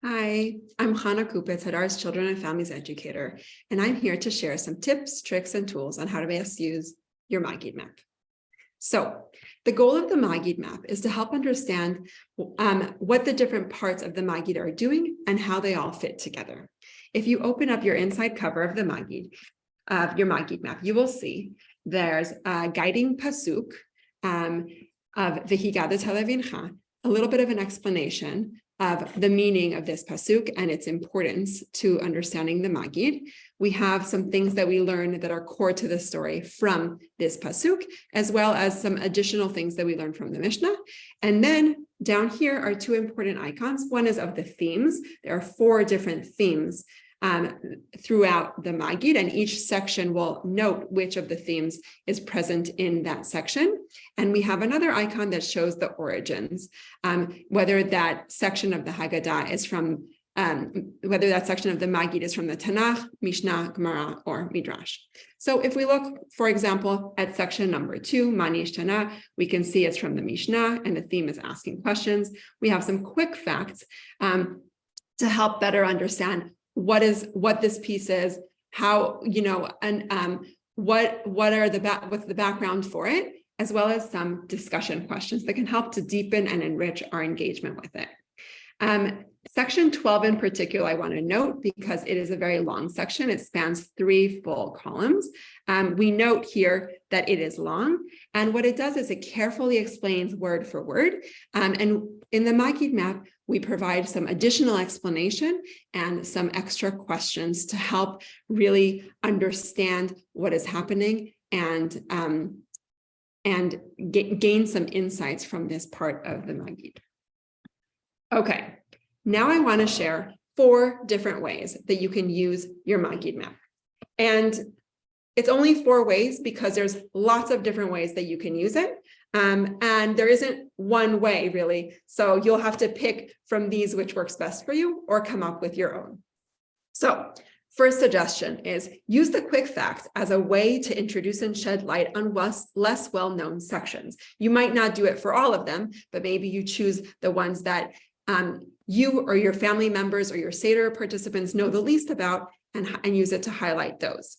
Hi, I'm Hannah Kupitz, Hadar's Children and Families Educator, and I'm here to share some tips, tricks, and tools on how to best use your Maggid Map. So the goal of the Maggid Map is to help understand what the different parts of the Maggid are doing and how they all fit together. If you open up your inside cover of the Maggid, your Maggid Map, you will see there's a guiding pasuk of V'higadah televincha, a little bit of an explanation of the meaning of this pasuk and its importance to understanding the Maggid. We have some things that we learn that are core to the story from this pasuk, as well as some additional things that we learn from the Mishnah. And then down here are two important icons. One is of the themes. There are 4 different themes throughout the Maggid, and each section will note which of the themes is present in that section. And we have another icon that shows the origins, whether that section of the Haggadah is from, whether that section of the Maggid is from the Tanakh, Mishnah, Gemara, or Midrash. So if we look, for example, at section number 2, Manish Tana, we can see it's from the Mishnah, and the theme is asking questions. We have some quick facts to help better understand what this piece is, how, and what's the background for it, as well as some discussion questions that can help to deepen and enrich our engagement with it. Section 12 in particular, I want to note because it is a very long section. It spans 3 full columns. We note here that it is long, and what it does is it carefully explains word for word. And in the Maggid Map, we provide some additional explanation and some extra questions to help really understand what is happening and gain some insights from this part of the Maggid. Okay. Now I want to share 4 different ways that you can use your Maggid Map. And it's only 4 ways because there's lots of different ways that you can use it. And there isn't one way really. So you'll have to pick from these which works best for you or come up with your own. So first suggestion is use the quick facts as a way to introduce and shed light on less well-known sections. You might not do it for all of them, but maybe you choose the ones that you or your family members or your Seder participants know the least about and use it to highlight those.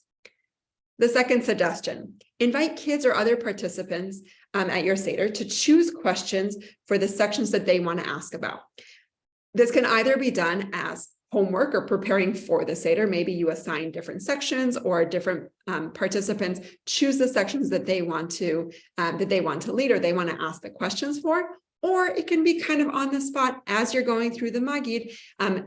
The second suggestion, invite kids or other participants at your Seder to choose questions for the sections that they want to ask about. This can either be done as homework or preparing for the Seder. Maybe you assign different sections, or different participants choose the sections that they want to lead or they want to ask the questions for. Or it can be kind of on the spot as you're going through the Maggid.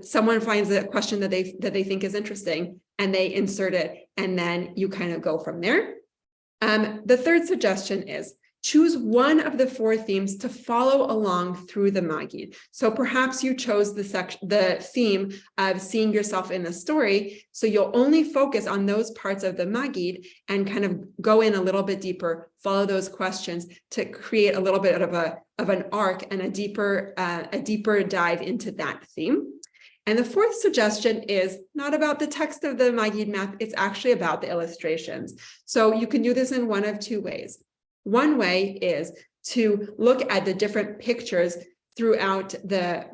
Someone finds a question that they think is interesting and they insert it, and then you kind of go from there. The third suggestion is choose one of the 4 themes to follow along through the Maggid. So perhaps you chose the theme of seeing yourself in the story, so you'll only focus on those parts of the Maggid and kind of go in a little bit deeper, follow those questions to create a little bit of an arc and a deeper dive into that theme. And the 4th suggestion is not about the text of the Maggid Map, it's actually about the illustrations. So you can do this in one of 2 ways. One way is to look at the different pictures throughout the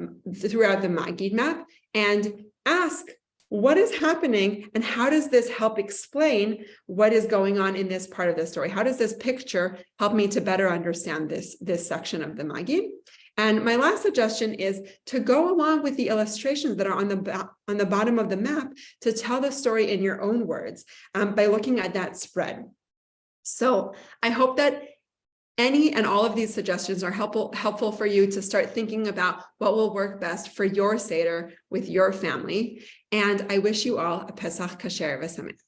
Maggid Map and ask what is happening and how does this help explain what is going on in this part of the story? How does this picture help me to better understand this section of the Maggid? And my last suggestion is to go along with the illustrations that are on the bottom of the map to tell the story in your own words by looking at that spread. So I hope that any and all of these suggestions are helpful for you to start thinking about what will work best for your Seder with your family. And I wish you all a Pesach Kasher V'Sameach.